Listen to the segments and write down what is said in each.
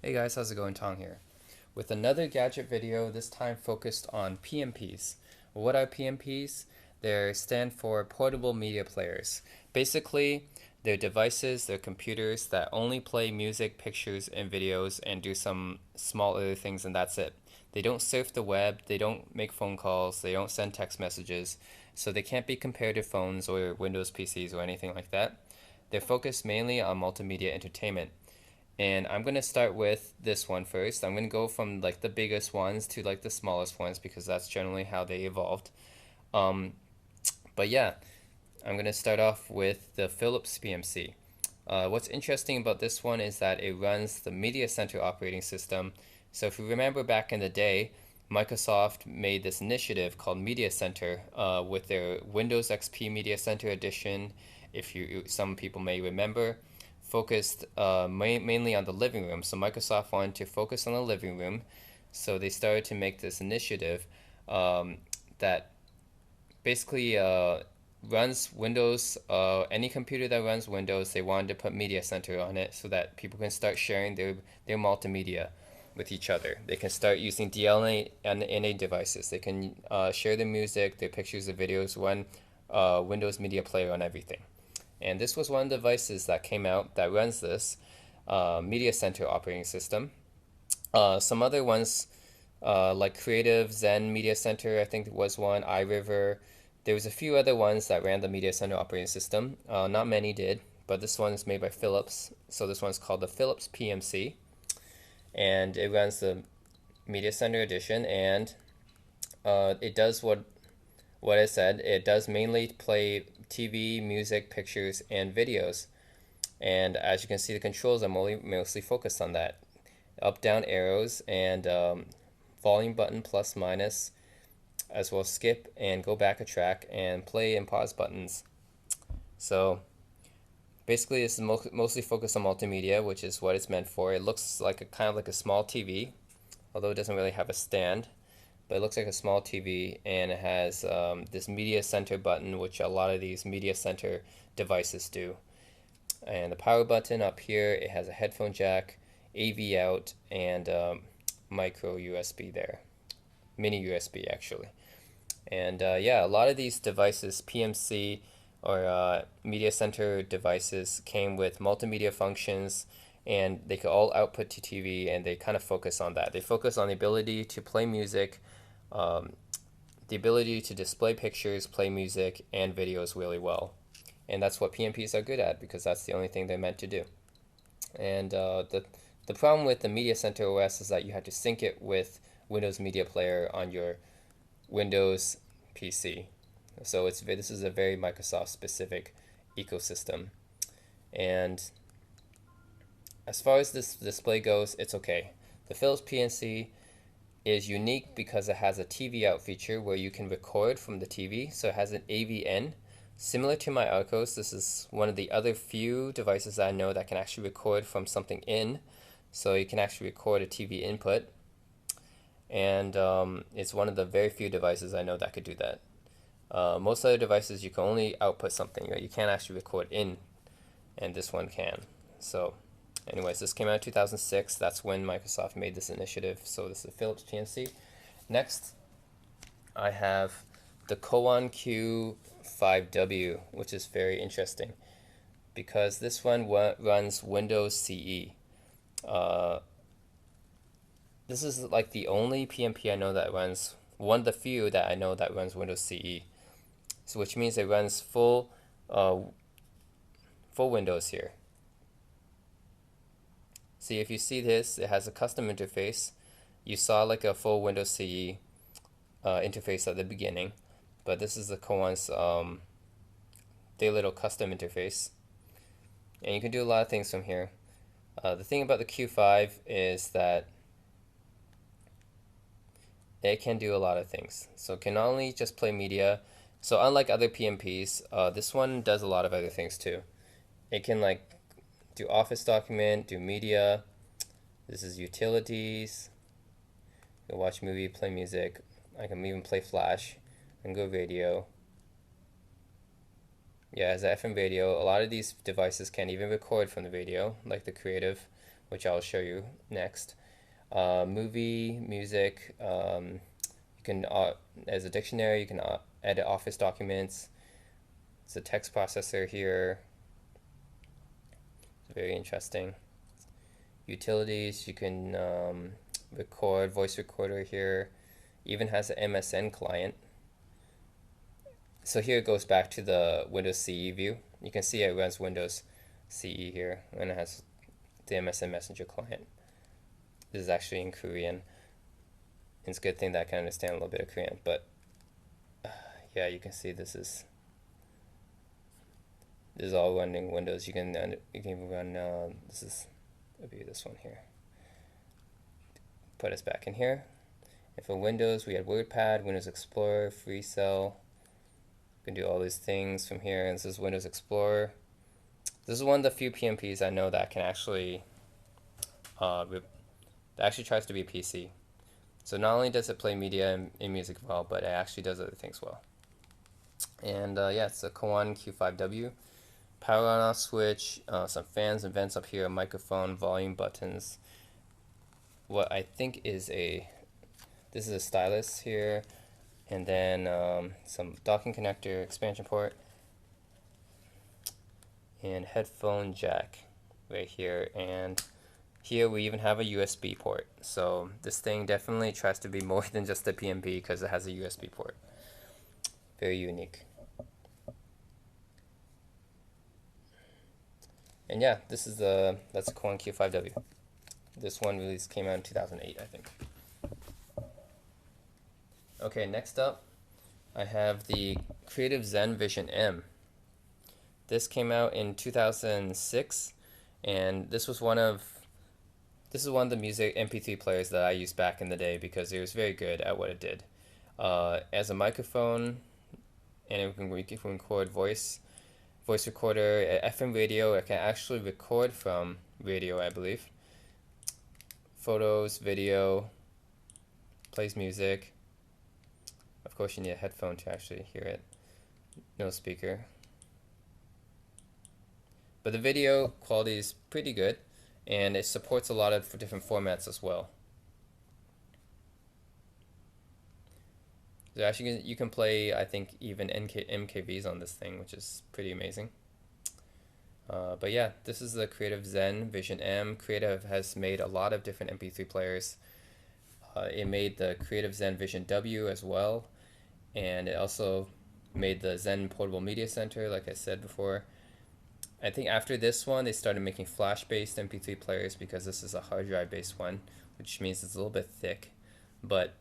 Hey guys, how's it going? Tong here. With another gadget video, this time focused on PMPs. What are PMPs? They stand for portable media players. Basically, they're devices, they're computers that only play music, pictures, and videos and do some small other things, and that's it. They don't surf the web, they don't make phone calls, they don't send text messages, so they can't be compared to phones or Windows PCs or anything like that. They're focused mainly on multimedia entertainment. And I'm gonna start with this one first. I'm gonna go from like the biggest ones to like the smallest ones because that's generally how they evolved. Um, but yeah, I'm gonna start off with the Philips PMC. What's interesting about this one is that it runs the Media Center operating system. So if you remember back in the day, Microsoft made this initiative called Media Center with their Windows XP Media Center edition. If you, some people may remember, focused mainly on the living room. So Microsoft wanted to focus on the living room, so they started to make this initiative that basically runs Windows. Any computer that runs Windows, they wanted to put Media Center on it so that people can start sharing their multimedia with each other. They can start using DLNA and NA devices. They can share their music, their pictures, their videos, run Windows Media Player on everything. And this was one of the devices that came out that runs this Media Center operating system. Some other ones like Creative Zen Media Center, I think was one, iRiver. There was a few other ones that ran the Media Center operating system. Not many did, but this one is made by Philips. So this one's called the Philips PMC, and it runs the Media Center edition, and it does what I said. It does mainly play TV, music, pictures, and videos. And as you can see, the controls are mostly focused on that. Up, down arrows, and volume button plus minus, as well as skip and go back a track, and play and pause buttons. So basically, this is mostly focused on multimedia, which is what it's meant for. It looks like a kind of like a small TV, although it doesn't really have a stand, but it looks like a small TV, and it has this media center button, which a lot of these media center devices do. And the power button up here, it has a headphone jack, AV out, and micro USB there, mini USB actually. And yeah, a lot of these devices, PMC or media center devices, came with multimedia functions, and they could all output to TV, and they kind of focus on that. They focus on the ability to play music, um, the ability to display pictures, play music, and videos really well. And that's what PMPs are good at because that's the only thing they're meant to do. And the problem with the Media Center OS is that you have to sync it with Windows Media Player on your Windows PC. So this is a very Microsoft specific ecosystem. And as far as this display goes, it's okay. The Philips PNC is unique because it has a TV out feature where you can record from the TV. So it has an AVN. Similar to my Arcos, this is one of the other few devices I know that can actually record from something in. So you can actually record a TV input. And it's one of the very few devices I know that could do that. Most other devices you can only output something, right? You can't actually record in, and this one can. So anyways, this came out in 2006. That's when Microsoft made this initiative. So this is the Philips PMC. Next, I have the Cowon Q5W, which is very interesting because this one runs Windows CE. This is like the only PMP I know that runs, one of the few that I know that runs Windows CE. So which means it runs uh, full Windows here. See, if you see this, it has a custom interface. You saw like a full Windows CE interface at the beginning, but this is the Cowon's their little custom interface, and you can do a lot of things from here. The thing about the Q5 is that it can do a lot of things. So it can not only just play media. So unlike other PMPs, this one does a lot of other things too. It can like do Office document, do media. This is utilities. You can watch movie, play music. I can even play Flash and go radio. Yeah, as an FM radio, a lot of these devices can't even record from the radio, like the Creative which I'll show you next. Movie, music, you can, as a dictionary, you can edit Office documents. It's a text processor here. It's very interesting. Utilities, you can record, voice recorder here. Even has an MSN client. So here it goes back to the Windows CE view. You can see it runs Windows CE here, and it has the MSN Messenger client. This is actually in Korean. It's a good thing that I can understand a little bit of Korean, but yeah, you can see this is all running Windows. You can run I'll view this one here. Put us back in here. And for Windows, we had WordPad, Windows Explorer, FreeCell. You can do all these things from here. And this is Windows Explorer. This is one of the few PMPs I know that can actually that actually tries to be a PC. So not only does it play media and music well, but it actually does other things well. And yeah, it's a Cowon Q5W. Power on off switch, some fans and vents up here, a microphone, volume buttons. What I think is this is a stylus here, and then some docking connector, expansion port, and headphone jack right here. And here we even have a USB port. So this thing definitely tries to be more than just a PMP because it has a USB port. Very unique. And yeah, that's a Cowon Q5W. This one came out in 2008, I think. Okay, next up, I have the Creative Zen Vision M. This came out in 2006, and this is one of the music MP3 players that I used back in the day because it was very good at what it did. As a microphone, and we can record voice recorder, FM radio. It can actually record from radio, I believe. Photos, video, plays music. Of course, you need a headphone to actually hear it. No speaker. But the video quality is pretty good, and it supports a lot of different formats as well. So actually, you can play, I think, even MKVs on this thing, which is pretty amazing. But yeah, this is the Creative Zen Vision M. Creative has made a lot of different MP3 players. It made the Creative Zen Vision W as well, and it also made the Zen Portable Media Center, like I said before. I think after this one, they started making flash-based MP3 players because this is a hard drive-based one, which means it's a little bit thick, but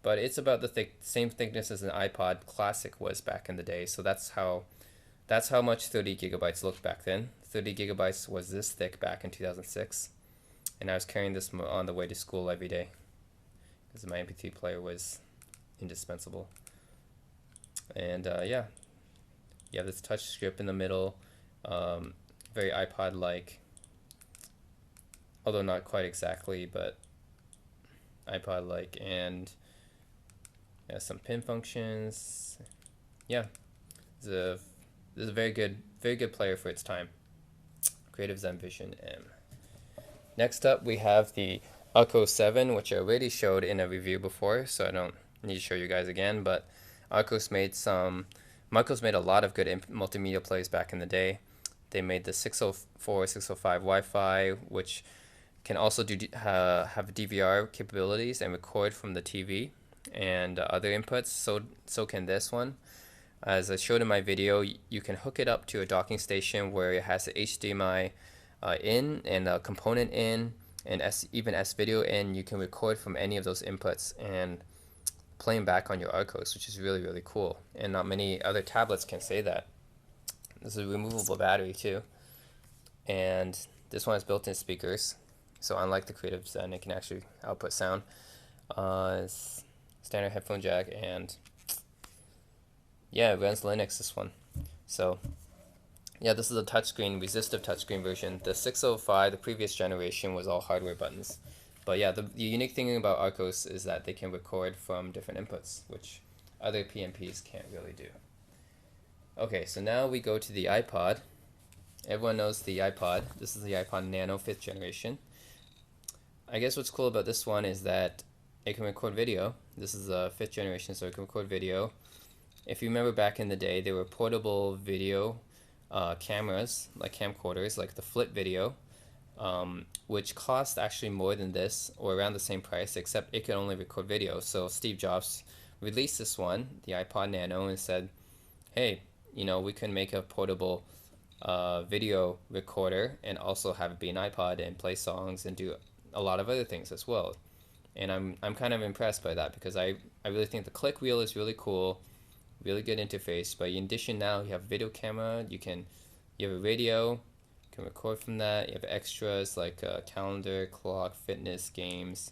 it's about the same thickness as an iPod Classic was back in the day. So that's how much 30 gigabytes looked back then. 30 gigabytes was this thick back in 2006, and I was carrying this on the way to school every day because my MP3 player was indispensable. And yeah, you have this touch strip in the middle, very iPod-like, although not quite exactly, but iPod-like, and some pin functions. Yeah, this is a very good player for its time. Creative Zen Vision M. Next up, we have the Arco 7, which I already showed in a review before, so I don't need to show you guys again. But Arcos made a lot of good multimedia players back in the day. They made the 604, 605 Wi-Fi, which can also have DVR capabilities and record from the TV and other inputs. So can this one. As I showed in my video, you can hook it up to a docking station where it has a HDMI in and a component in and even S-video in. You can record from any of those inputs and play them back on your Arcos, which is really, really cool. And not many other tablets can say that. This is a removable battery too. And this one has built-in speakers. So unlike the Creative Zen, it can actually output sound. Standard headphone jack, and yeah, it runs Linux, this one. So yeah, this is a touchscreen, resistive touchscreen version. The 605, the previous generation, was all hardware buttons. But yeah, the unique thing about Arcos is that they can record from different inputs, which other PMPs can't really do. Okay, so now we go to the iPod, everyone knows the iPod. This is the iPod Nano 5th generation. I guess what's cool about this one is that it can record video. This is the 5th generation, so it can record video. If you remember back in the day, there were portable video cameras, like camcorders, like the Flip Video, which cost actually more than this, or around the same price, except it could only record video. So Steve Jobs released this one, the iPod Nano, and said, hey, you know, we can make a portable video recorder and also have it be an iPod and play songs and do a lot of other things as well. And I'm kind of impressed by that, because I really think the click wheel is really cool, really good interface. But in addition, now you have video camera, you have a radio, you can record from that. You have extras like calendar, clock, fitness, games.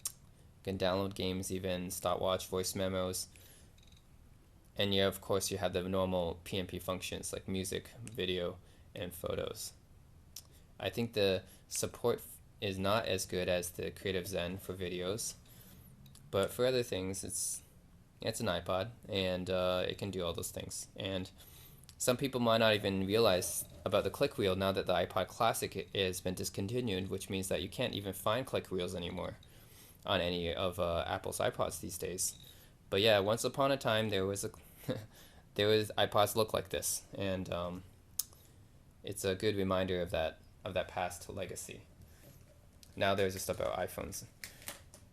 You can download games, even stopwatch, voice memos. And you, of course, you have the normal PMP functions like music, video, and photos. I think the support is not as good as the Creative Zen for videos, but for other things, it's an iPod, and it can do all those things. And some people might not even realize about the click wheel now that the iPod Classic has been discontinued, which means that you can't even find click wheels anymore on any of Apple's iPods these days. But yeah, once upon a time there was iPods look like this, and it's a good reminder of that past legacy. Now there's just about iPhones.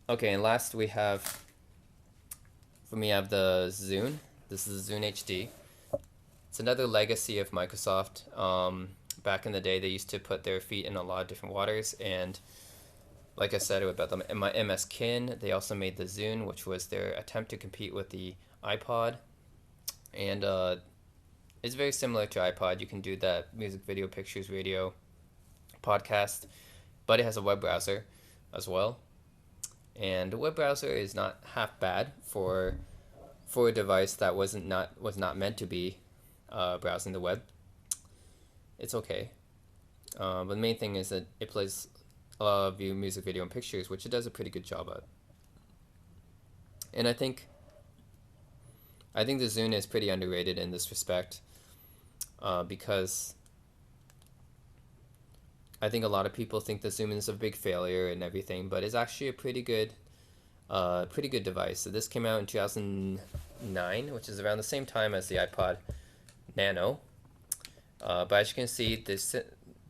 Okay, and last we have, for me, I have the Zune. This is the Zune HD. It's another legacy of Microsoft. Back in the day, they used to put their feet in a lot of different waters, and like I said about the MS Kin, they also made the Zune, which was their attempt to compete with the iPod. And it's very similar to iPod. You can do that music, video, pictures, radio, podcast, but it has a web browser as well. And the web browser is not half bad for a device that was not meant to be browsing the web. It's okay. But the main thing is that it plays a lot of music, video, and pictures, which it does a pretty good job at. And I think the Zune is pretty underrated in this respect, because I think a lot of people think the Zune is a big failure and everything, but it's actually a pretty good device. So this came out in 2009, which is around the same time as the iPod Nano. But as you can see,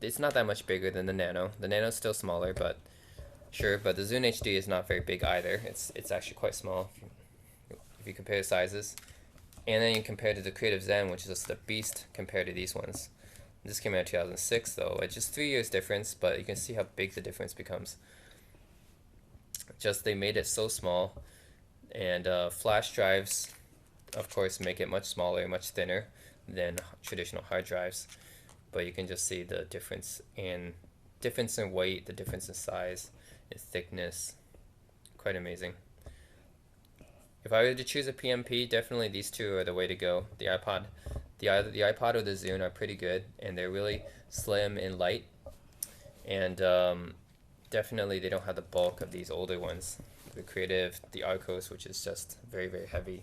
it's not that much bigger than the Nano. The Nano is still smaller, but sure. But the Zune HD is not very big either. It's actually quite small if you compare the sizes. And then you compare to the Creative Zen, which is just a beast compared to these ones. This came out in 2006, though. It's just 3 years difference, but you can see how big the difference becomes. Just they made it so small, and flash drives, of course, make it much smaller, much thinner than traditional hard drives. But you can just see the difference in weight, the difference in size, in thickness. Quite amazing. If I were to choose a PMP, definitely these two are the way to go. The iPod or the Zune are pretty good, and they're really slim and light. And definitely they don't have the bulk of these older ones. The Creative, the Arcos, which is just very, very heavy.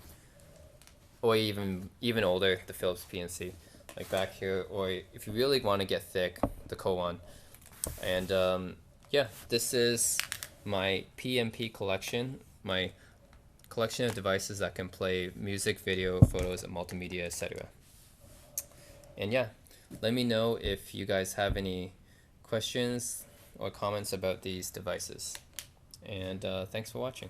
Or even older, the Philips PMC, like back here. Or if you really want to get thick, the Cowon. And yeah, this is my PMP collection, my collection of devices that can play music, video, photos, and multimedia, etc. And yeah, let me know if you guys have any questions or comments about these devices. And thanks for watching.